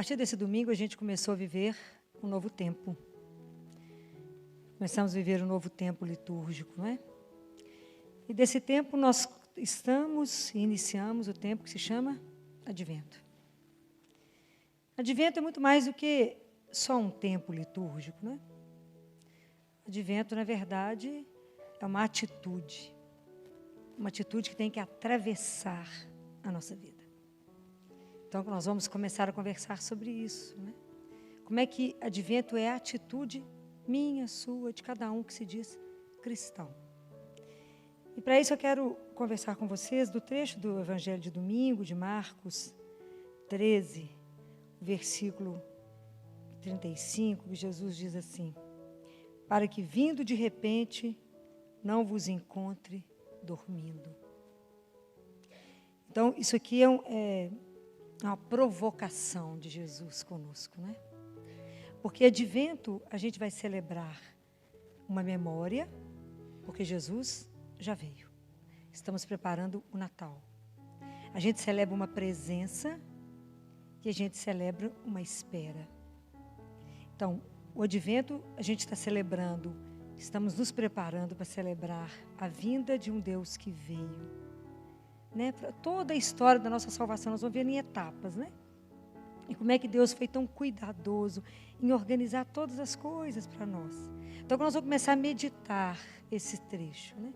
partir desse domingo, a gente começou a viver um novo tempo. Começamos a viver um novo tempo litúrgico, não é? E desse tempo nós iniciamos o tempo que se chama Advento. Advento é muito mais do que só um tempo litúrgico, não é? Advento, na verdade, é uma atitude que tem que atravessar a nossa vida. Então, nós vamos começar a conversar sobre isso, né? Como é que Advento é a atitude minha, sua, de cada um que se diz cristão. E para isso eu quero conversar com vocês do trecho do Evangelho de domingo, de Marcos 13, versículo 35, que Jesus diz assim: para que vindo de repente não vos encontre dormindo. Então, isso aqui é uma provocação de Jesus conosco, né? Porque Advento a gente vai celebrar uma memória, porque Jesus já veio. Estamos preparando o Natal. A gente celebra uma presença e a gente celebra uma espera. Então, o Advento a gente está celebrando, estamos nos preparando para celebrar a vinda de um Deus que veio. Né? Toda a história da nossa salvação, nós vamos ver em etapas, né? E como é que Deus foi tão cuidadoso em organizar todas as coisas para nós. Então, nós vamos começar a meditar esse trecho, né?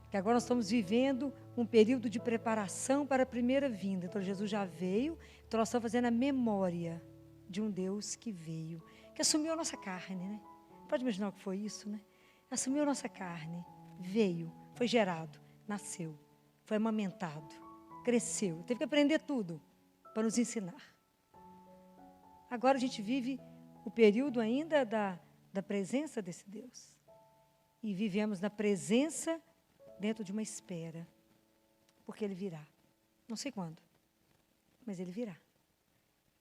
Que agora nós estamos vivendo um período de preparação para a primeira vinda. Então, Jesus já veio, então nós estamos fazendo a memória de um Deus que veio, que assumiu a nossa carne, né? Pode imaginar o que foi isso, né? Assumiu a nossa carne, veio, foi gerado, nasceu. Foi amamentado, cresceu, teve que aprender tudo para nos ensinar. Agora a gente vive o período ainda da presença desse Deus. E vivemos na presença dentro de uma espera. Porque Ele virá. Não sei quando, mas Ele virá.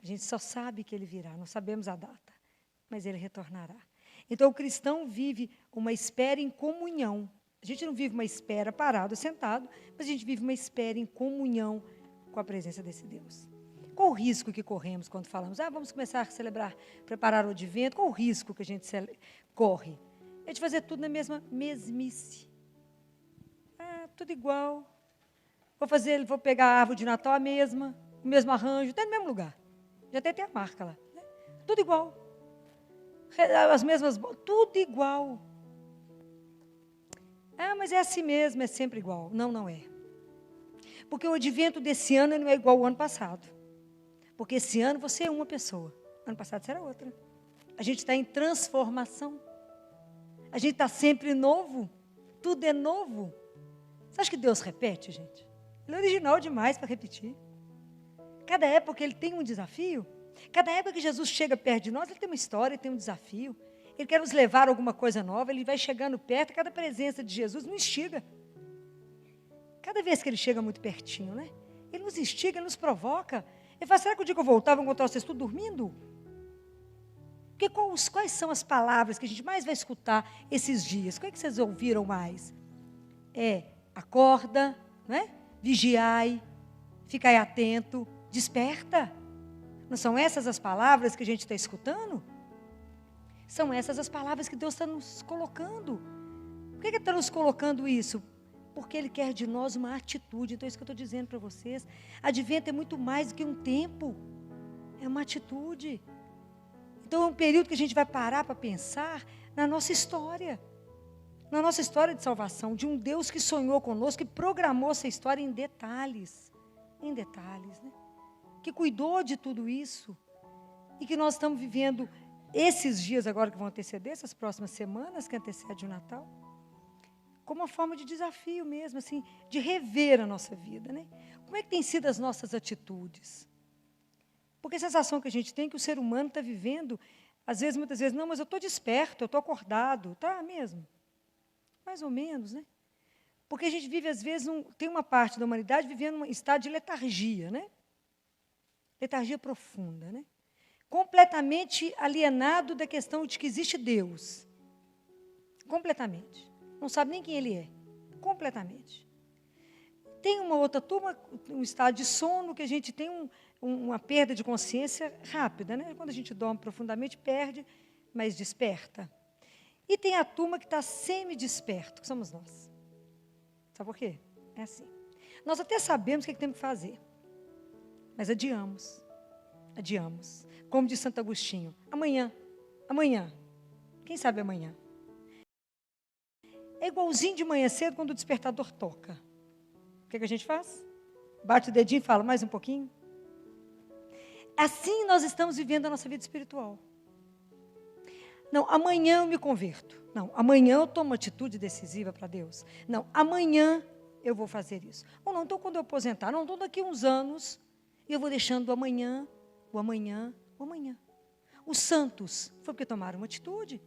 A gente só sabe que Ele virá, não sabemos a data, mas Ele retornará. Então o cristão vive uma espera em comunhão. A gente não vive uma espera parado, sentado, mas a gente vive uma espera em comunhão com a presença desse Deus. Qual o risco que corremos quando falamos, vamos começar a celebrar, preparar o Advento? Qual o risco que a gente corre? É de fazer tudo na mesma mesmice. Tudo igual. Vou pegar a árvore de Natal a mesma, o mesmo arranjo, até no mesmo lugar. Já até tem a marca lá. Né? Tudo igual. As mesmas, tudo igual. Mas é assim mesmo, é sempre igual. Não, não é. Porque o Advento desse ano não é igual ao ano passado. Porque esse ano você é uma pessoa. Ano passado você era outra. A gente está em transformação. A gente está sempre novo. Tudo é novo. Você acha que Deus repete, gente? Ele é original demais para repetir. Cada época ele tem um desafio. Cada época que Jesus chega perto de nós, ele tem uma história, ele tem um desafio. Ele quer nos levar a alguma coisa nova, ele vai chegando perto, cada presença de Jesus nos instiga. Cada vez que ele chega muito pertinho, né? Ele nos instiga, ele nos provoca. Ele fala, será que o dia que eu voltar, vou encontrar vocês tudo dormindo? Porque quais são as palavras que a gente mais vai escutar esses dias? Qual é que vocês ouviram mais? Acorda, né? Vigiai, ficai atento, desperta. Não são essas as palavras que a gente está escutando? São essas as palavras que Deus está nos colocando. Por que Ele está nos colocando isso? Porque Ele quer de nós uma atitude. Então é isso que eu estou dizendo para vocês. Advento é muito mais do que um tempo. É uma atitude. Então é um período que a gente vai parar para pensar na nossa história. Na nossa história de salvação. De um Deus que sonhou conosco, que programou essa história em detalhes. Em detalhes, né? Que cuidou de tudo isso. E que nós estamos vivendo esses dias agora que vão anteceder, essas próximas semanas que antecedem o Natal, como uma forma de desafio mesmo, assim, de rever a nossa vida, né? Como é que tem sido as nossas atitudes? Porque a sensação que a gente tem é que o ser humano está vivendo, às vezes, muitas vezes, não, mas eu estou desperto, eu estou acordado, tá mesmo? Mais ou menos, né? Porque a gente vive, às vezes, tem uma parte da humanidade vivendo um estado de letargia, né? Letargia profunda, né? Completamente alienado da questão de que existe Deus. Completamente. Não sabe nem quem Ele é. Completamente. Tem uma outra turma, um estado de sono, que a gente tem uma perda de consciência rápida, né? Quando a gente dorme profundamente, perde, mas desperta. E tem a turma que está semi-desperto, que somos nós. Sabe por quê? É assim. Nós até sabemos o que temos que fazer, mas adiamos. Adiamos. Como diz Santo Agostinho, amanhã. Quem sabe amanhã? É igualzinho de manhã cedo quando o despertador toca. O que a gente faz? Bate o dedinho e fala, mais um pouquinho. Assim nós estamos vivendo a nossa vida espiritual. Não, amanhã eu me converto. Não, amanhã eu tomo uma atitude decisiva para Deus. Não, amanhã eu vou fazer isso. Ou não, então quando eu aposentar. Não, então daqui a uns anos eu vou deixando o amanhã. Os santos foi porque tomaram uma atitude.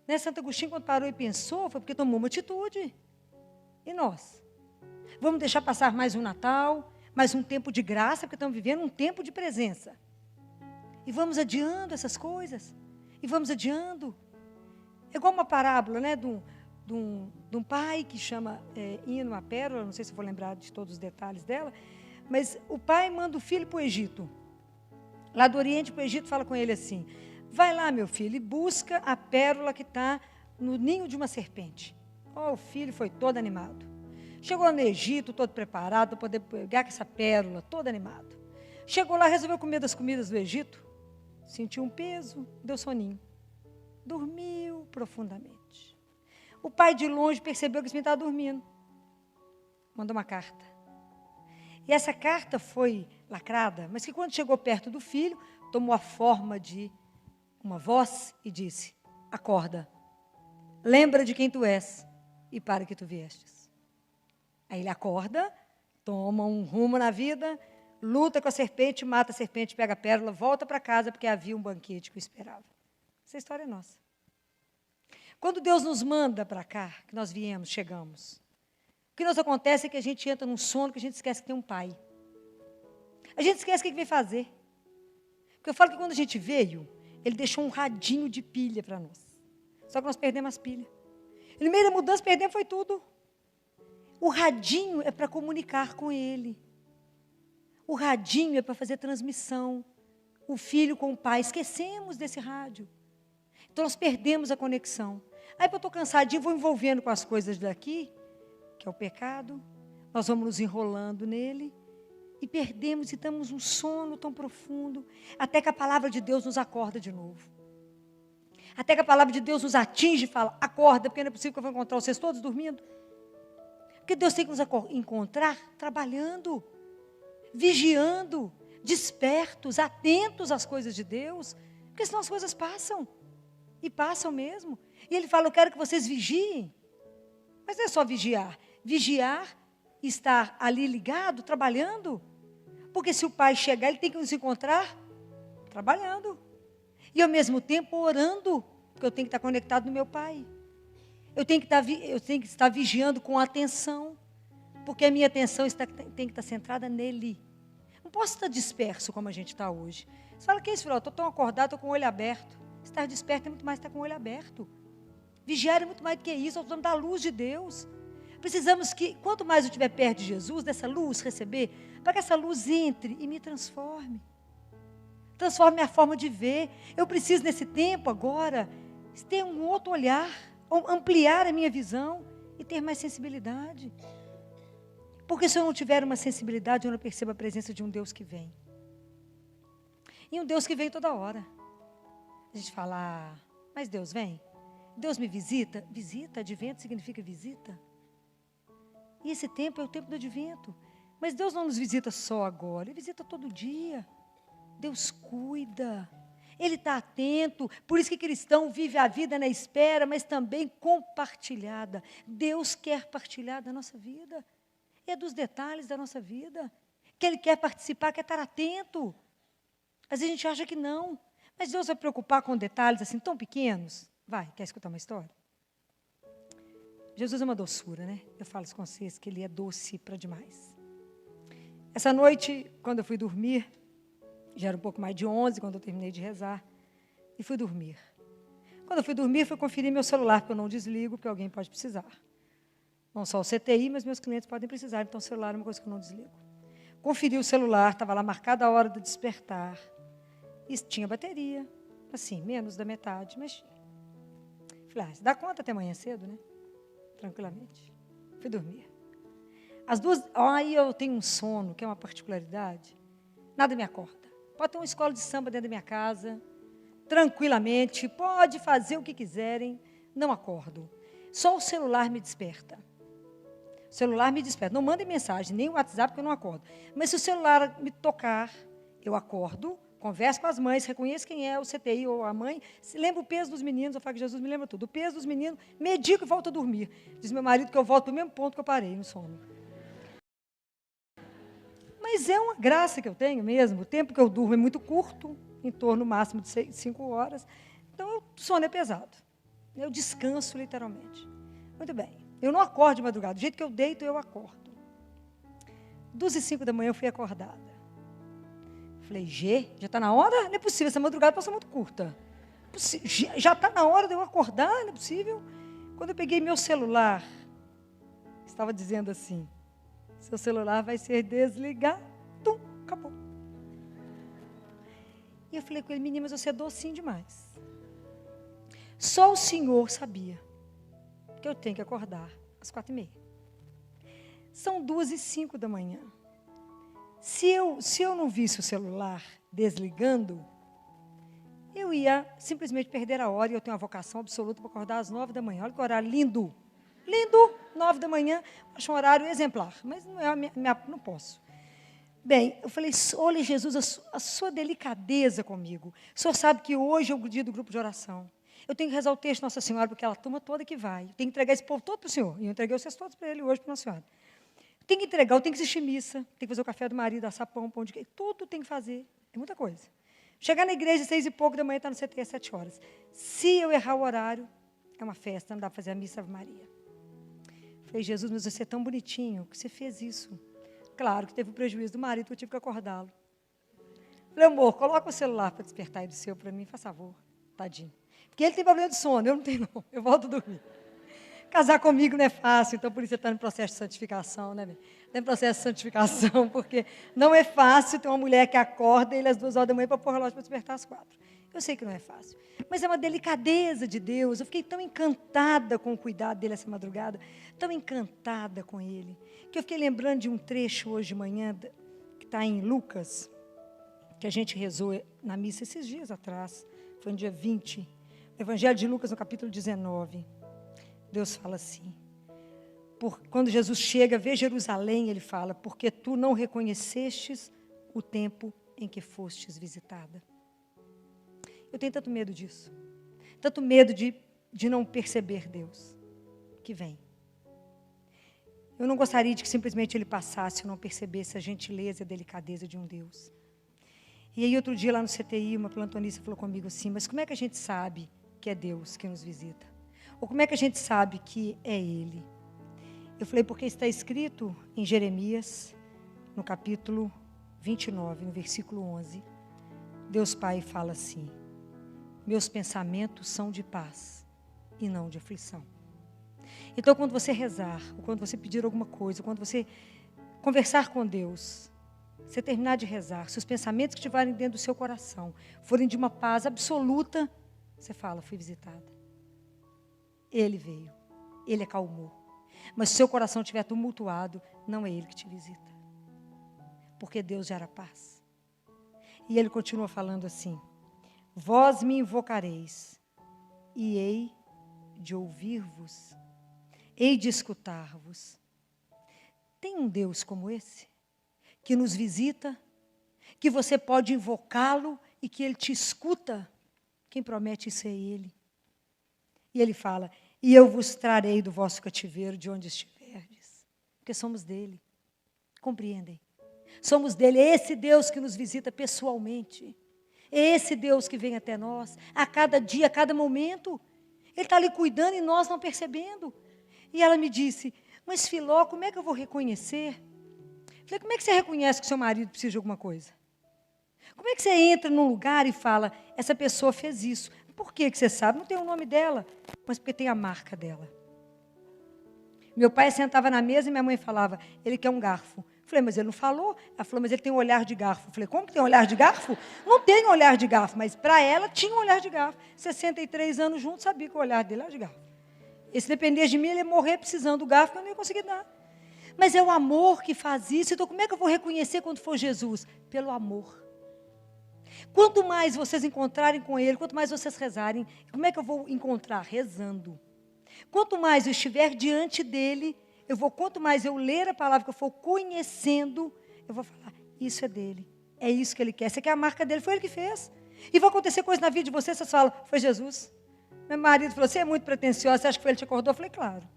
Né? Santo Agostinho, quando parou e pensou, foi porque tomou uma atitude. E nós? Vamos deixar passar mais um Natal, mais um tempo de graça, porque estamos vivendo um tempo de presença. E vamos adiando essas coisas. E vamos adiando. É igual uma parábola, né, de um pai que chama Ia numa pérola, não sei se eu vou lembrar de todos os detalhes dela, mas o pai manda o filho para o Egito. Lá do Oriente para o Egito, fala com ele assim, vai lá, meu filho, e busca a pérola que está no ninho de uma serpente. O filho foi todo animado. Chegou no Egito, todo preparado para poder pegar essa pérola, todo animado. Chegou lá, resolveu comer das comidas do Egito, sentiu um peso, deu soninho. Dormiu profundamente. O pai de longe percebeu que esse menino estava dormindo. Mandou uma carta. E essa carta foi lacrada, mas que quando chegou perto do filho, tomou a forma de uma voz e disse, acorda, lembra de quem tu és e para que tu viestes. Aí ele acorda, toma um rumo na vida, luta com a serpente, mata a serpente, pega a pérola, volta para casa porque havia um banquete que o esperava. Essa história é nossa. Quando Deus nos manda para cá, que nós viemos, chegamos, o que nos acontece é que a gente entra num sono que a gente esquece que tem um pai. A gente esquece o que veio fazer. Porque eu falo que quando a gente veio, ele deixou um radinho de pilha para nós. Só que nós perdemos as pilhas. E no meio da mudança, perdemos foi tudo. O radinho é para comunicar com ele. O radinho é para fazer transmissão. O filho com o pai. Esquecemos desse rádio. Então, nós perdemos a conexão. Aí, eu estou cansadinho, vou envolvendo com as coisas daqui, que é o pecado. Nós vamos nos enrolando nele. E perdemos e estamos num sono tão profundo. Até que a palavra de Deus nos acorda de novo. Até que a palavra de Deus nos atinge e fala, acorda, porque não é possível que eu vou encontrar vocês todos dormindo. Porque Deus tem que nos encontrar trabalhando, vigiando, despertos, atentos às coisas de Deus. Porque senão as coisas passam. E passam mesmo. E Ele fala, eu quero que vocês vigiem. Mas não é só vigiar. Vigiar, estar ali ligado, trabalhando. Porque se o Pai chegar, Ele tem que nos encontrar trabalhando. E ao mesmo tempo orando. Porque eu tenho que estar conectado no meu Pai. Eu tenho que estar vigiando com atenção. Porque a minha atenção tem que estar centrada nele. Não posso estar disperso como a gente está hoje. Você fala, que é isso, filho? Eu estou tão acordado, estou com o olho aberto. Estar desperto é muito mais estar com o olho aberto. Vigiar é muito mais do que isso. Nós precisamos da luz de Deus. Precisamos que, quanto mais eu estiver perto de Jesus, dessa luz receber, para que essa luz entre e me transforme. Transforme a forma de ver. Eu preciso, nesse tempo agora, ter um outro olhar, ampliar a minha visão e ter mais sensibilidade. Porque se eu não tiver uma sensibilidade, eu não percebo a presença de um Deus que vem. E um Deus que vem toda hora. A gente fala, mas Deus vem? Deus me visita? Visita, advento significa visita. E esse tempo é o tempo do advento. Mas Deus não nos visita só agora, Ele visita todo dia. Deus cuida. Ele está atento. Por isso que cristão vive a vida na espera, mas também compartilhada. Deus quer partilhar da nossa vida. É dos detalhes da nossa vida. Que Ele quer participar, quer estar atento. Às vezes a gente acha que não. Mas Deus vai preocupar com detalhes assim tão pequenos? Vai, quer escutar uma história? Jesus é uma doçura, né? Eu falo isso com vocês, que Ele é doce para demais. Essa noite, quando eu fui dormir, já era um pouco mais de 11, quando eu terminei de rezar, e fui dormir. Quando eu fui dormir, fui conferir meu celular, porque eu não desligo, porque alguém pode precisar. Não só o CTI, mas meus clientes podem precisar, então o celular é uma coisa que eu não desligo. Conferi o celular, estava lá marcada a hora do despertar. E tinha bateria, assim, menos da metade, mas tinha. Falei, dá conta até amanhã cedo, né? Tranquilamente. Fui dormir. As 2, aí eu tenho um sono, que é uma particularidade, nada me acorda. Pode ter uma escola de samba dentro da minha casa, tranquilamente, pode fazer o que quiserem, não acordo. Só o celular me desperta. O celular me desperta. Não mandem mensagem, nem o WhatsApp, porque eu não acordo. Mas se o celular me tocar, eu acordo, converso com as mães, reconheço quem é o CTI ou a mãe, lembro o peso dos meninos, eu falo que Jesus me lembra tudo. O peso dos meninos, medico e volto a dormir. Diz meu marido que eu volto para o mesmo ponto que eu parei no sono. Mas é uma graça que eu tenho mesmo. O tempo que eu durmo é muito curto, em torno máximo de 5 horas. Então, o sono é pesado. Eu descanso literalmente. Muito bem. Eu não acordo de madrugada. Do jeito que eu deito, eu acordo. 2h05 da manhã eu fui acordada. Falei, já está na hora? Não é possível, essa madrugada passou muito curta. Já está na hora de eu acordar? Não é possível. Quando eu peguei meu celular, estava dizendo assim, seu celular vai ser desligado. Acabou. E eu falei com ele, menina, mas você é docinho demais. Só o Senhor sabia que eu tenho que acordar às 4h30. São 2h05 da manhã. Se eu não visse o celular desligando, eu ia simplesmente perder a hora e eu tenho uma vocação absoluta para acordar às 9 da manhã. Olha que horário lindo. Lindo, 9 da manhã, acho um horário exemplar, mas não é não posso. Bem, eu falei, olha Jesus, a sua delicadeza comigo. O senhor sabe que hoje é o dia do grupo de oração. Eu tenho que rezar o texto de Nossa Senhora, porque ela turma toda que vai. Eu tenho que entregar esse povo todo para o senhor. E eu entreguei vocês todos para ele hoje, para Nossa Senhora. Eu tenho que entregar, eu tenho que assistir missa, tenho que fazer o café do marido, assar pão de queijo. Tudo tem que fazer. É muita coisa. Chegar na igreja às 6h pouco da manhã, está no CT às 7 horas. Se eu errar o horário, é uma festa, não dá para fazer a missa Ave Maria. Falei, Jesus, mas você é tão bonitinho que você fez isso. Claro que teve o prejuízo do marido, que eu tive que acordá-lo. Falei, amor, coloca o celular para despertar ele seu para mim, faz favor. Tadinho. Porque ele tem problema de sono, eu não tenho não, eu volto a dormir. Casar comigo não é fácil, então por isso você está no processo de santificação, né, bem? Está em processo de santificação, porque não é fácil ter uma mulher que acorda ele às 2 horas da manhã para pôr o relógio para despertar às 4. Eu sei que não é fácil, mas é uma delicadeza de Deus. Eu fiquei tão encantada com o cuidado dele essa madrugada, tão encantada com ele, que eu fiquei lembrando de um trecho hoje de manhã, que está em Lucas, que a gente rezou na missa esses dias atrás, foi no dia 20, o Evangelho de Lucas, no capítulo 19. Deus fala assim, quando Jesus chega, vê Jerusalém, ele fala, porque tu não reconhecestes o tempo em que fostes visitada. Eu tenho tanto medo disso. Tanto medo de não perceber Deus que vem. Eu não gostaria de que simplesmente ele passasse e não percebesse a gentileza e a delicadeza de um Deus. E aí outro dia lá no CTI, uma plantonista falou comigo assim, mas como é que a gente sabe que é Deus que nos visita? Ou como é que a gente sabe que é Ele? Eu falei, porque está escrito em Jeremias, no capítulo 29, no versículo 11, Deus Pai fala assim, meus pensamentos são de paz e não de aflição. Então, quando você rezar, ou quando você pedir alguma coisa, ou quando você conversar com Deus, você terminar de rezar, se os pensamentos que estiverem dentro do seu coração forem de uma paz absoluta, você fala, fui visitada. Ele veio, Ele acalmou. Mas se o seu coração estiver tumultuado, não é Ele que te visita. Porque Deus gera paz. E Ele continua falando assim, vós me invocareis, e hei de ouvir-vos, hei de escutar-vos. Tem um Deus como esse, que nos visita, que você pode invocá-lo e que Ele te escuta. Quem promete isso é Ele. E Ele fala, e eu vos trarei do vosso cativeiro de onde estiverdes. Porque somos dEle. Compreendem? Somos dEle. É esse Deus que nos visita pessoalmente. É esse Deus que vem até nós, a cada dia, a cada momento. Ele está ali cuidando e nós não percebendo. E ela me disse, mas Filó, como é que eu vou reconhecer? Falei, como é que você reconhece que seu marido precisa de alguma coisa? Como é que você entra num lugar e fala, essa pessoa fez isso? Por que você sabe? Não tem o nome dela, mas porque tem a marca dela. Meu pai sentava na mesa e minha mãe falava, ele quer um garfo. Falei, mas ele não falou? Ela falou, mas ele tem um olhar de garfo. Falei, como que tem um olhar de garfo? Não tem um olhar de garfo, mas para ela tinha um olhar de garfo. 63 anos juntos, sabia que o olhar dele era de garfo. E se dependesse de mim, ele ia morrer precisando do garfo, que eu não ia conseguir dar. Mas é o amor que faz isso. Então, como é que eu vou reconhecer quando for Jesus? Pelo amor. Quanto mais vocês encontrarem com Ele, quanto mais vocês rezarem, como é que eu vou encontrar? Rezando. Quanto mais eu estiver diante dEle, quanto mais eu ler a palavra que eu for conhecendo, eu vou falar, isso é dEle, é isso que Ele quer. Essa aqui é a marca dEle, foi Ele que fez. E vai acontecer coisa na vida de vocês falam, foi Jesus. Meu marido falou, você é muito pretensiosa, você acha que foi Ele que te acordou? Eu falei, claro.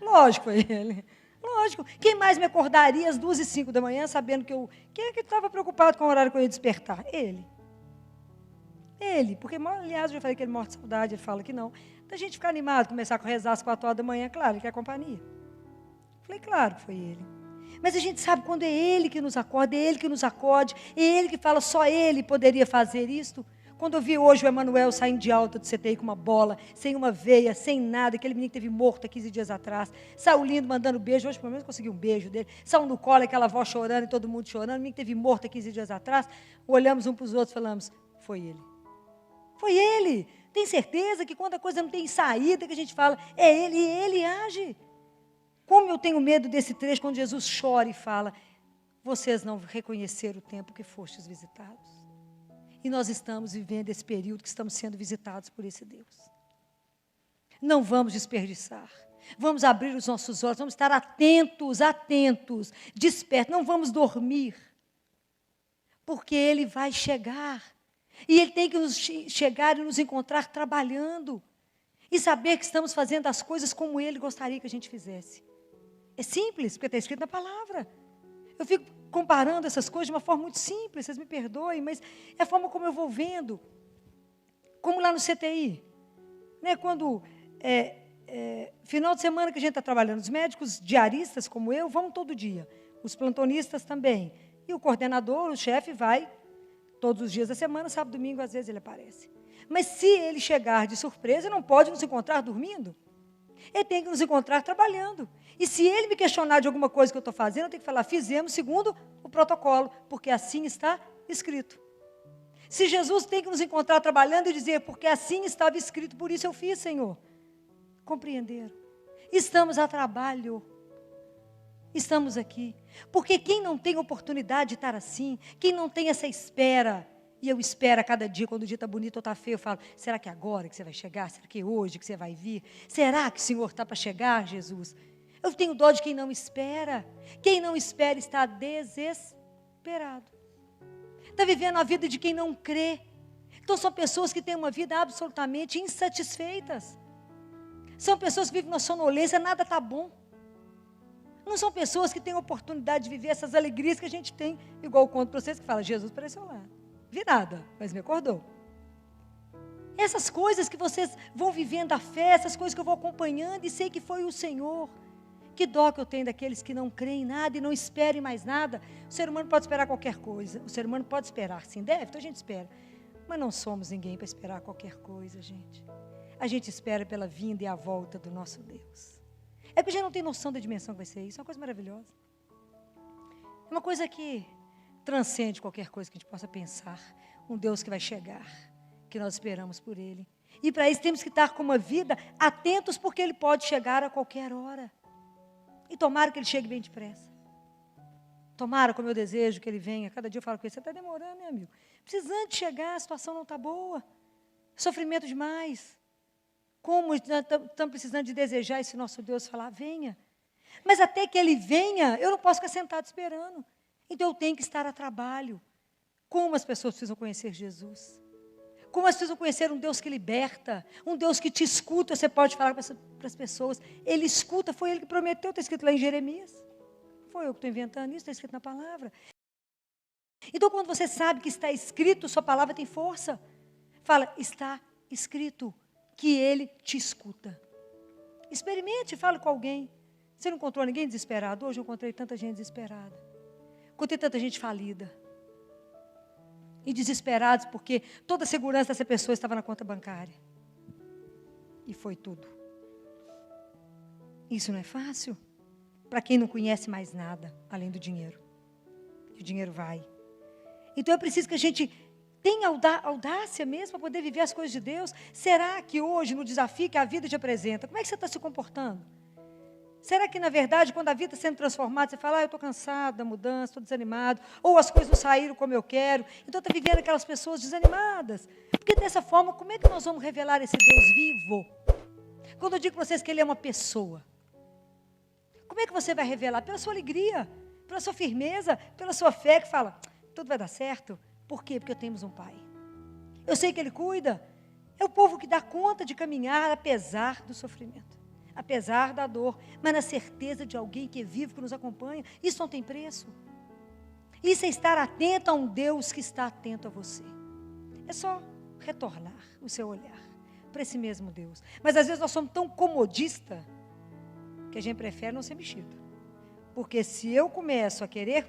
Lógico, foi Ele. Lógico. Quem mais me acordaria às 2h05 da manhã, sabendo que eu... Quem é que estava preocupado com o horário que eu ia despertar? Ele. Ele. Porque, aliás, eu já falei que ele morre de saudade, ele fala que não. Da gente ficar animado, começar a rezar às 4 horas da manhã, claro, ele quer companhia. Falei, claro que foi ele. Mas a gente sabe quando é Ele que nos acorda, é Ele que nos acode, é Ele que fala, só Ele poderia fazer isto. Quando eu vi hoje o Emanuel saindo de alta do CTI com uma bola, sem uma veia, sem nada, aquele menino que teve morto há 15 dias atrás, saiu lindo, mandando beijo, hoje pelo menos consegui um beijo dele, saiu no colo, aquela avó chorando e todo mundo chorando, o menino que teve morto há 15 dias atrás, olhamos um para os outros e falamos, foi ele. Foi ele. Tem certeza que quando a coisa não tem saída, que a gente fala, é ele, e ele age. Como eu tenho medo desse trecho, quando Jesus chora e fala, vocês não reconheceram o tempo que fostes visitados. E nós estamos vivendo esse período que estamos sendo visitados por esse Deus. Não vamos desperdiçar. Vamos abrir os nossos olhos, vamos estar atentos, despertos, não vamos dormir. Porque Ele vai chegar. E Ele tem que chegar e nos encontrar trabalhando. E saber que estamos fazendo as coisas como Ele gostaria que a gente fizesse. É simples, porque está escrito na palavra. Eu fico comparando essas coisas de uma forma muito simples, vocês me perdoem, mas é a forma como eu vou vendo. Como lá no CTI. Né, quando, final de semana que a gente está trabalhando, os médicos diaristas como eu, vão todo dia. Os plantonistas também. E o coordenador, o chefe, vai todos os dias da semana, sábado, domingo, às vezes ele aparece. Mas se ele chegar de surpresa, ele não pode nos encontrar dormindo. Ele tem que nos encontrar trabalhando. E se ele me questionar de alguma coisa que eu estou fazendo, eu tenho que falar, fizemos segundo o protocolo, porque assim está escrito. Se Jesus tem que nos encontrar trabalhando e dizer, porque assim estava escrito, por isso eu fiz, Senhor. Compreenderam? Estamos a trabalho. Estamos aqui. Porque quem não tem oportunidade de estar assim, quem não tem essa espera, e eu espero a cada dia, quando o dia está bonito ou está feio, eu falo, será que é agora que você vai chegar? Será que é hoje que você vai vir? Será que o Senhor está para chegar, Jesus? Eu tenho dó de quem não espera. Quem não espera está desesperado. Está vivendo a vida de quem não crê. Então são pessoas que têm uma vida absolutamente insatisfeitas. São pessoas que vivem na sonolência, nada está bom. Não são pessoas que têm a oportunidade de viver essas alegrias que a gente tem, igual eu conto para vocês, que fala, Jesus apareceu lá. Vi nada, mas me acordou. Essas coisas que vocês vão vivendo a fé, essas coisas que eu vou acompanhando e sei que foi o Senhor. Que dó que eu tenho daqueles que não creem em nada e não esperem mais nada. O ser humano pode esperar qualquer coisa. O ser humano pode esperar, sim, deve, então a gente espera. Mas não somos ninguém para esperar qualquer coisa, gente. A gente espera pela vinda e a volta do nosso Deus. É porque a gente não tem noção da dimensão que vai ser isso. É uma coisa maravilhosa. É uma coisa que transcende qualquer coisa que a gente possa pensar. Um Deus que vai chegar, que nós esperamos por Ele. E para isso temos que estar com uma vida atentos, porque Ele pode chegar a qualquer hora. E tomara que Ele chegue bem depressa. Tomara, como eu desejo, que Ele venha. Cada dia eu falo com Ele, você está demorando, meu amigo. Precisando de chegar, a situação não está boa. Sofrimento demais. Como estamos precisando de desejar esse nosso Deus falar, venha. Mas até que Ele venha, eu não posso ficar sentado esperando. Então eu tenho que estar a trabalho. Como as pessoas precisam conhecer Jesus. Como elas precisam conhecer um Deus que liberta, um Deus que te escuta. Você pode falar para as pessoas, Ele escuta, foi Ele que prometeu, está escrito lá em Jeremias. Foi eu que estou inventando isso, está escrito na palavra. Então quando você sabe que está escrito, sua palavra tem força. Fala, está escrito que Ele te escuta. Experimente, fale com alguém. Você não encontrou ninguém desesperado? Hoje eu encontrei tanta gente desesperada. Encontrei tanta gente falida. E desesperados porque toda a segurança dessa pessoa estava na conta bancária. E foi tudo. Isso não é fácil para quem não conhece mais nada além do dinheiro. E o dinheiro vai. Então é preciso que a gente tenha audácia mesmo para poder viver as coisas de Deus. Será que hoje, no desafio que a vida te apresenta, como é que você está se comportando? Será que, na verdade, quando a vida está sendo transformada, você fala, eu estou cansado da mudança, estou desanimado, ou as coisas não saíram como eu quero, então está vivendo aquelas pessoas desanimadas. Porque dessa forma, como é que nós vamos revelar esse Deus vivo? Quando eu digo para vocês que Ele é uma pessoa, como é que você vai revelar? Pela sua alegria, pela sua firmeza, pela sua fé, que fala, tudo vai dar certo. Por quê? Porque temos um Pai. Eu sei que Ele cuida. É o povo que dá conta de caminhar apesar do sofrimento. Apesar da dor, mas na certeza de alguém que é vivo, que nos acompanha. Isso não tem preço. Isso é estar atento a um Deus que está atento a você. É só retornar o seu olhar para esse mesmo Deus. Mas às vezes nós somos tão comodistas que a gente prefere não ser mexido. Porque se eu começo a querer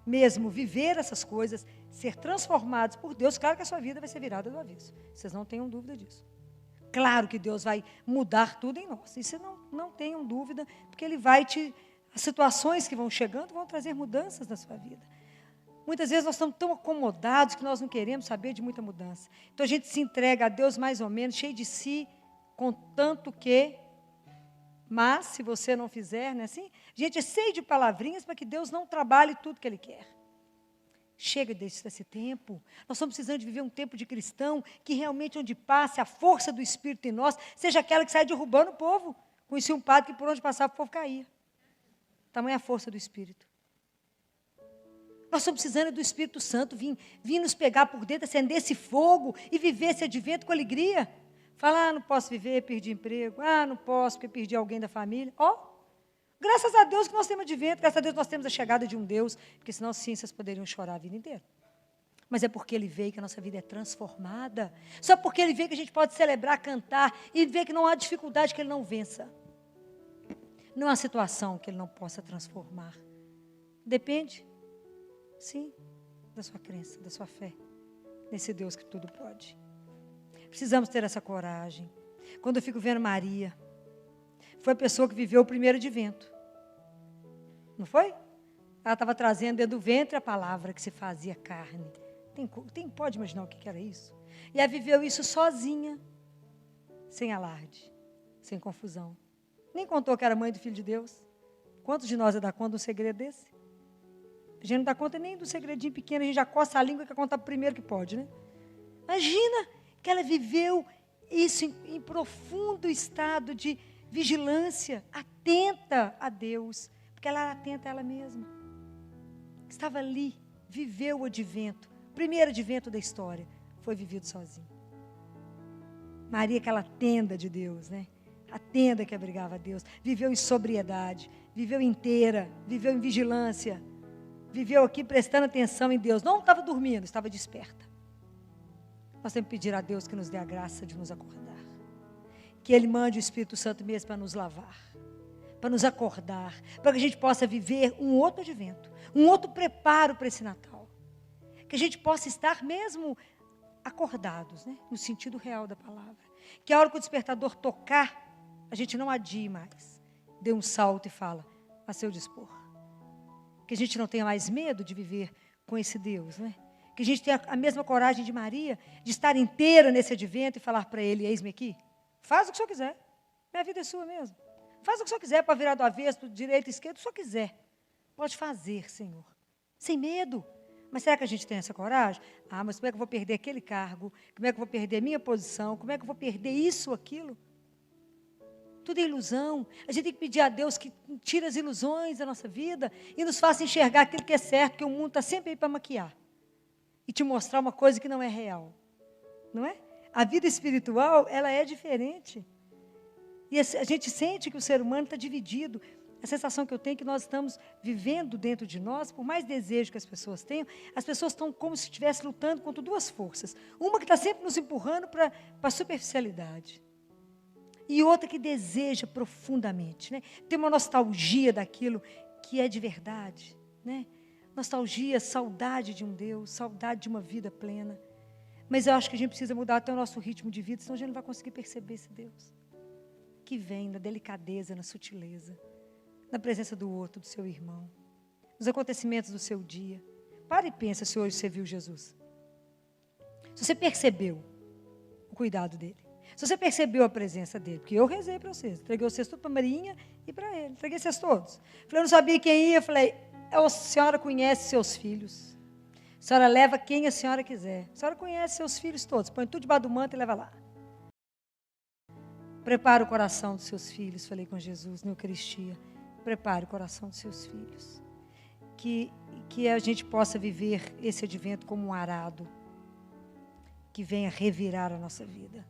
mesmo viver essas coisas, ser transformados por Deus, claro que a sua vida vai ser virada do avesso. Vocês não tenham dúvida disso. Claro que Deus vai mudar tudo em nós. Isso não tenham dúvida, porque Ele vai as situações que vão chegando vão trazer mudanças na sua vida. Muitas vezes nós estamos tão acomodados que nós não queremos saber de muita mudança. Então a gente se entrega a Deus mais ou menos, cheio de si, contanto que, mas se você não fizer, não é assim? A gente é cheio de palavrinhas para que Deus não trabalhe tudo que Ele quer. Chega desse tempo. Nós estamos precisando de viver um tempo de cristão que realmente onde passe a força do Espírito em nós, seja aquela que sai derrubando o povo. Conheci um padre que por onde passava o povo caía. Tamanha a força do Espírito. Nós estamos precisando do Espírito Santo vir nos pegar por dentro, acender esse fogo e viver esse advento com alegria. Falar, não posso viver, perdi emprego. Não posso porque perdi alguém da família. Graças a Deus que nós temos advento, graças a Deus nós temos a chegada de um Deus, porque senão sim, vocês poderiam chorar a vida inteira. Mas é porque Ele veio que a nossa vida é transformada. Só porque Ele veio que a gente pode celebrar, cantar e ver que não há dificuldade que Ele não vença. Não há situação que Ele não possa transformar. Depende, sim, da sua crença, da sua fé, nesse Deus que tudo pode. Precisamos ter essa coragem. Quando eu fico vendo Maria, foi a pessoa que viveu o primeiro advento. Não foi? Ela estava trazendo dentro do ventre a palavra que se fazia carne. Pode imaginar o que era isso? E ela viveu isso sozinha, sem alarde, sem confusão. Nem contou que era mãe do Filho de Deus. Quantos de nós dá conta de um segredo desse? A gente não dá conta nem do segredinho pequeno, a gente já coça a língua e quer contar primeiro que pode, né? Imagina que ela viveu isso em profundo estado de vigilância, atenta a Deus, porque ela era atenta a ela mesma. Estava ali, viveu o advento, o primeiro advento da história, foi vivido sozinho. Maria, aquela tenda de Deus, né? A tenda que abrigava a Deus, viveu em sobriedade, viveu inteira, viveu em vigilância, viveu aqui prestando atenção em Deus, não estava dormindo, estava desperta. Nós temos que pedir a Deus que nos dê a graça de nos acordar. Que Ele mande o Espírito Santo mesmo para nos lavar, para nos acordar, para que a gente possa viver um outro advento, um outro preparo para esse Natal. Que a gente possa estar mesmo acordados, né? No sentido real da palavra. Que a hora que o despertador tocar, a gente não adie mais. Dê um salto e fala, a seu dispor. Que a gente não tenha mais medo de viver com esse Deus, né? Que a gente tenha a mesma coragem de Maria, de estar inteira nesse advento e falar para Ele, eis-me aqui. Faz o que o senhor quiser. Minha vida é sua mesmo. Faz o que o senhor quiser para virar do avesso, do direito, esquerdo, o que o senhor quiser. Pode fazer, Senhor. Sem medo. Mas será que a gente tem essa coragem? Mas como é que eu vou perder aquele cargo? Como é que eu vou perder a minha posição? Como é que eu vou perder isso, aquilo? Tudo é ilusão. A gente tem que pedir a Deus que tire as ilusões da nossa vida e nos faça enxergar aquilo que é certo, que o mundo está sempre aí para maquiar. E te mostrar uma coisa que não é real. Não é? A vida espiritual, ela é diferente. E a gente sente que o ser humano está dividido. A sensação que eu tenho é que nós estamos vivendo dentro de nós, por mais desejo que as pessoas tenham, as pessoas estão como se estivessem lutando contra duas forças. Uma que está sempre nos empurrando para a superficialidade. E outra que deseja profundamente. Né? Tem uma nostalgia daquilo que é de verdade. Né? Nostalgia, saudade de um Deus, saudade de uma vida plena. Mas eu acho que a gente precisa mudar até o nosso ritmo de vida, senão a gente não vai conseguir perceber esse Deus. que vem na delicadeza, na sutileza, na presença do outro, do seu irmão, nos acontecimentos do seu dia. Para e pensa se hoje você viu Jesus. Se você percebeu o cuidado dele. Se você percebeu a presença dele. Porque eu rezei para vocês. Entreguei vocês tudo para a Marinha e para ele. Entreguei vocês todos. Falei, eu não sabia quem ia. Falei, a senhora conhece seus filhos. A senhora leva quem a senhora quiser. A senhora conhece seus filhos todos. Põe tudo debaixo do manto e leva lá. Prepara o coração dos seus filhos. Falei com Jesus na Eucaristia. Prepare o coração dos seus filhos. Que a gente possa viver esse advento como um arado. Que venha revirar a nossa vida.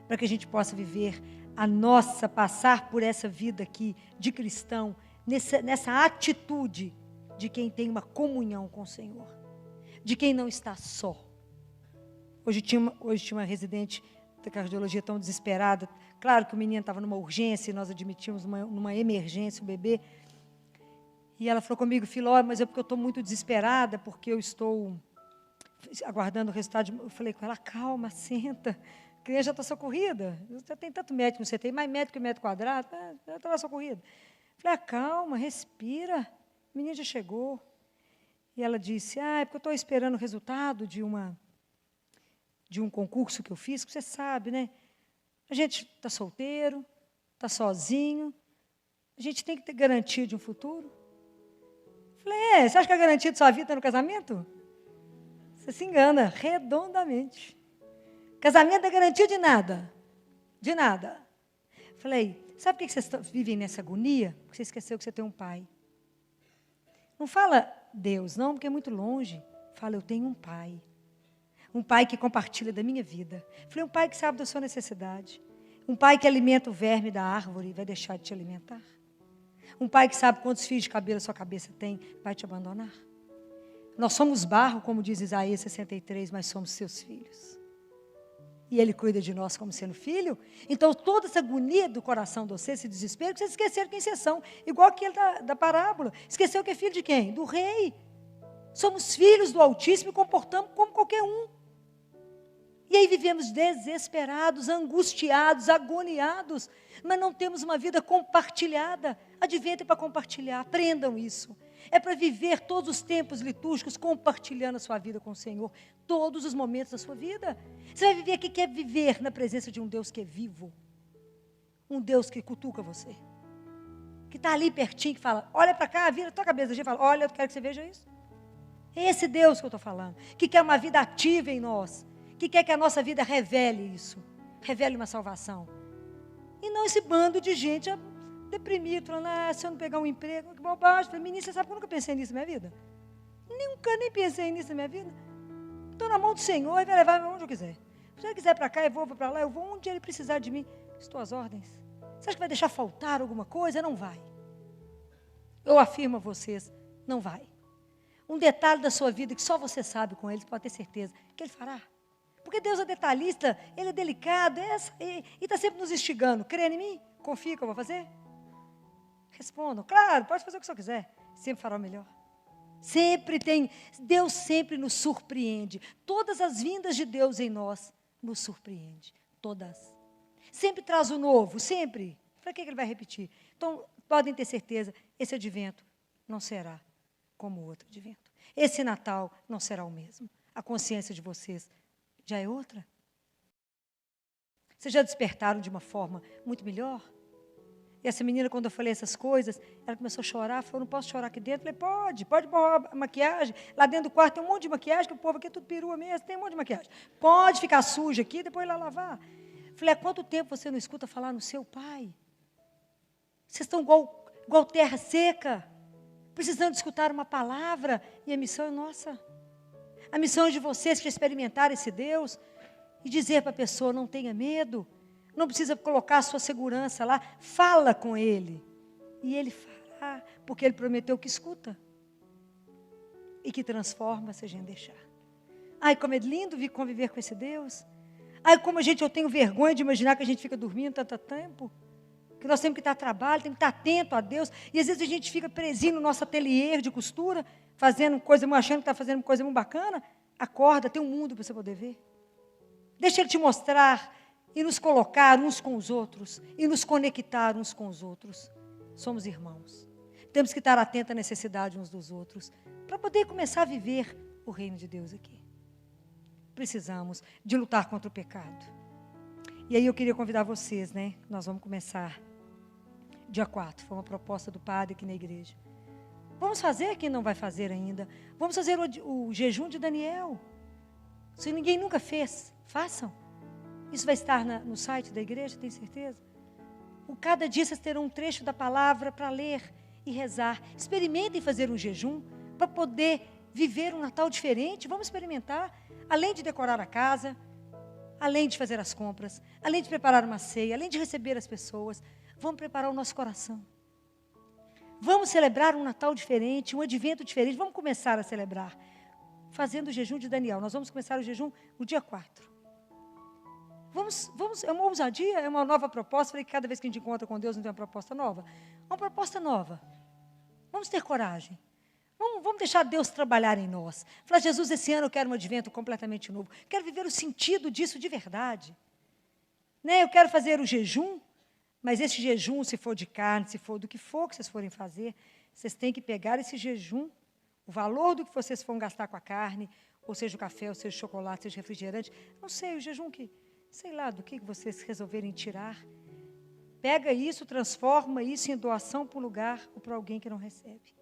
Para que a gente possa viver a nossa, passar por essa vida aqui de cristão, nessa atitude de quem tem uma comunhão com o Senhor. De quem não está só. Hoje tinha uma residente da cardiologia tão desesperada. Claro que o menino estava numa urgência, e nós admitimos numa emergência o bebê. E ela falou comigo, Filó, mas é porque eu estou muito desesperada, porque eu estou aguardando o resultado. Eu falei com ela, calma, senta. A criança já está socorrida. Já tem tanto médico no CTI, mais médico que metro quadrado, já está socorrida. Eu falei, calma, respira. O menino já chegou. E ela disse, é porque eu estou esperando o resultado de um concurso que eu fiz, que você sabe, né? A gente está solteiro, está sozinho, a gente tem que ter garantia de um futuro. Falei, você acha que a garantia de sua vida está no casamento? Você se engana redondamente. Casamento é garantia de nada. De nada. Falei, sabe por que vocês vivem nessa agonia? Porque você esqueceu que você tem um pai. Não fala Deus, não, porque é muito longe. Fala, eu tenho um pai. Um pai que compartilha da minha vida. Falei, um pai que sabe da sua necessidade. Um pai que alimenta o verme da árvore e vai deixar de te alimentar. Um pai que sabe quantos fios de cabelo a sua cabeça tem, vai te abandonar. Nós somos barro, como diz Isaías 63, mas somos seus filhos. E Ele cuida de nós como sendo filho. Então, toda essa agonia do coração de vocês, esse desespero, vocês esqueceram quem vocês são. Igual aquele da parábola. Esqueceu que é filho de quem? Do rei. Somos filhos do Altíssimo e comportamos como qualquer um. E aí vivemos desesperados, angustiados, agoniados, mas não temos uma vida compartilhada. Advento é para compartilhar, aprendam isso. É para viver todos os tempos litúrgicos compartilhando a sua vida com o Senhor, todos os momentos da sua vida. Você vai viver aqui, quer viver na presença de um Deus que é vivo, um Deus que cutuca você, que está ali pertinho, que fala, olha para cá, vira a tua cabeça, e fala, olha, eu quero que você veja isso. É esse Deus que eu estou falando, que quer uma vida ativa em nós, que quer que a nossa vida revele isso, revele uma salvação. E não esse bando de gente deprimido, falando, se eu não pegar um emprego, que bobagem. Falei, menina, você sabe que eu nunca pensei nisso na minha vida? Nunca nem pensei nisso na minha vida. Estou na mão do Senhor e vai levar onde eu quiser. Se ele quiser para cá, eu vou para lá, eu vou onde ele precisar de mim. Estou às ordens. Você acha que vai deixar faltar alguma coisa? Não vai. Eu afirmo a vocês, não vai. Um detalhe da sua vida que só você sabe com ele, pode ter certeza, que ele fará. Porque Deus é detalhista, Ele é delicado, e está sempre nos instigando. Crê em mim? Confia que eu vou fazer? Respondam, claro, pode fazer o que você quiser. Sempre fará o melhor. Sempre tem, Deus sempre nos surpreende. Todas as vindas de Deus em nós nos surpreende. Todas. Sempre traz o novo, sempre. Para que Ele vai repetir? Então, podem ter certeza, esse advento não será como o outro advento. Esse Natal não será o mesmo. A consciência de vocês já é outra? Vocês já despertaram de uma forma muito melhor? E essa menina, quando eu falei essas coisas, ela começou a chorar, falou, não posso chorar aqui dentro. Eu falei, pode pôr a maquiagem. Lá dentro do quarto tem um monte de maquiagem, que o povo aqui é tudo perua mesmo, tem um monte de maquiagem. Pode ficar suja aqui, depois ir lá lavar. Eu falei, há quanto tempo você não escuta falar no seu pai? Vocês estão igual terra seca, precisando de escutar uma palavra, e a missão é nossa. A missão é de vocês que experimentaram esse Deus e dizer para a pessoa, não tenha medo, não precisa colocar a sua segurança lá, fala com Ele. E Ele fará, porque Ele prometeu que escuta e que transforma se a gente deixar. Ai, como é lindo conviver com esse Deus. Ai, como eu tenho vergonha de imaginar que a gente fica dormindo tanto tempo. Que nós temos que estar a trabalho, temos que estar atento a Deus. E às vezes a gente fica presinho no nosso ateliê de costura, fazendo coisa, achando que está fazendo coisa muito bacana. Acorda, tem um mundo para você poder ver. Deixa Ele te mostrar e nos colocar uns com os outros, e nos conectar uns com os outros. Somos irmãos. Temos que estar atentos à necessidade uns dos outros, para poder começar a viver o reino de Deus aqui. Precisamos de lutar contra o pecado. E aí eu queria convidar vocês, né? Nós vamos começar dia 4, foi uma proposta do padre aqui na igreja. Vamos fazer, quem não vai fazer ainda, vamos fazer o jejum de Daniel. Se ninguém nunca fez, façam. Isso vai estar no site da igreja, tem certeza? Cada dia vocês terão um trecho da palavra para ler e rezar. Experimentem fazer um jejum para poder viver um Natal diferente. Vamos experimentar, além de decorar a casa, além de fazer as compras, além de preparar uma ceia, além de receber as pessoas, vamos preparar o nosso coração. Vamos celebrar um Natal diferente, um advento diferente. Vamos começar a celebrar fazendo o jejum de Daniel. Nós vamos começar o jejum no dia 4. É uma ousadia, é uma nova proposta. Falei que cada vez que a gente encontra com Deus, não tem uma proposta nova. Uma proposta nova. Vamos ter coragem. Vamos deixar Deus trabalhar em nós. Falar, Jesus, esse ano eu quero um advento completamente novo. Quero viver o sentido disso de verdade. Né? Eu quero fazer o jejum, mas esse jejum, se for de carne, se for do que for que vocês forem fazer, vocês têm que pegar esse jejum, o valor do que vocês vão gastar com a carne, ou seja o café, ou seja o chocolate, seja o refrigerante, não sei, o jejum que, sei lá, do que vocês resolverem tirar. Pega isso, transforma isso em doação para um lugar ou para alguém que não recebe.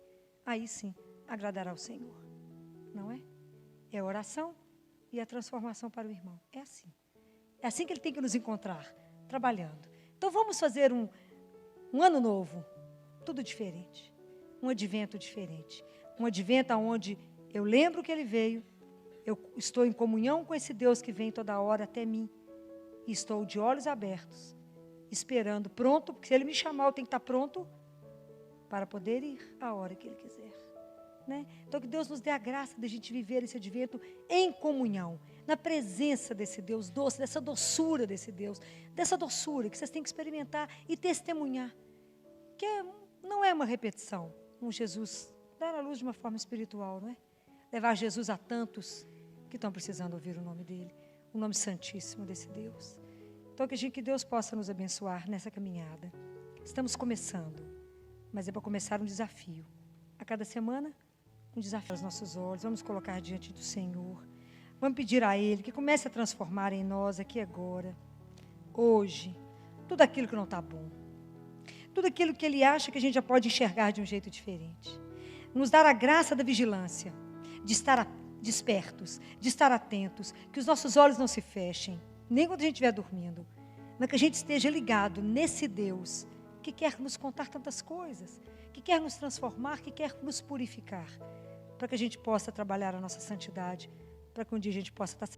Aí sim, agradará ao Senhor. Não é? É a oração e a transformação para o irmão. É assim. É assim que ele tem que nos encontrar, trabalhando. Então vamos fazer um ano novo, tudo diferente. Um advento diferente. Um advento onde eu lembro que ele veio, eu estou em comunhão com esse Deus que vem toda hora até mim. E estou de olhos abertos, esperando, pronto, porque se ele me chamar, eu tenho que estar pronto para poder ir a hora que ele quiser. Né? Então, que Deus nos dê a graça de a gente viver esse advento em comunhão, na presença desse Deus doce, dessa doçura desse Deus, dessa doçura que vocês têm que experimentar e testemunhar, que não é uma repetição, um Jesus dar a luz de uma forma espiritual, não é? Levar Jesus a tantos que estão precisando ouvir o nome dele, o nome santíssimo desse Deus. Então, que Deus possa nos abençoar nessa caminhada. Estamos começando, mas é para começar um desafio. A cada semana, um desafio aos nossos olhos. Vamos colocar diante do Senhor. Vamos pedir a Ele que comece a transformar em nós aqui agora, hoje, tudo aquilo que não está bom. Tudo aquilo que Ele acha que a gente já pode enxergar de um jeito diferente. Nos dar a graça da vigilância, de estar despertos, de estar atentos, que os nossos olhos não se fechem, nem quando a gente estiver dormindo, mas que a gente esteja ligado nesse Deus que quer nos contar tantas coisas, que quer nos transformar, que quer nos purificar, para que a gente possa trabalhar a nossa santidade, para que um dia a gente possa estar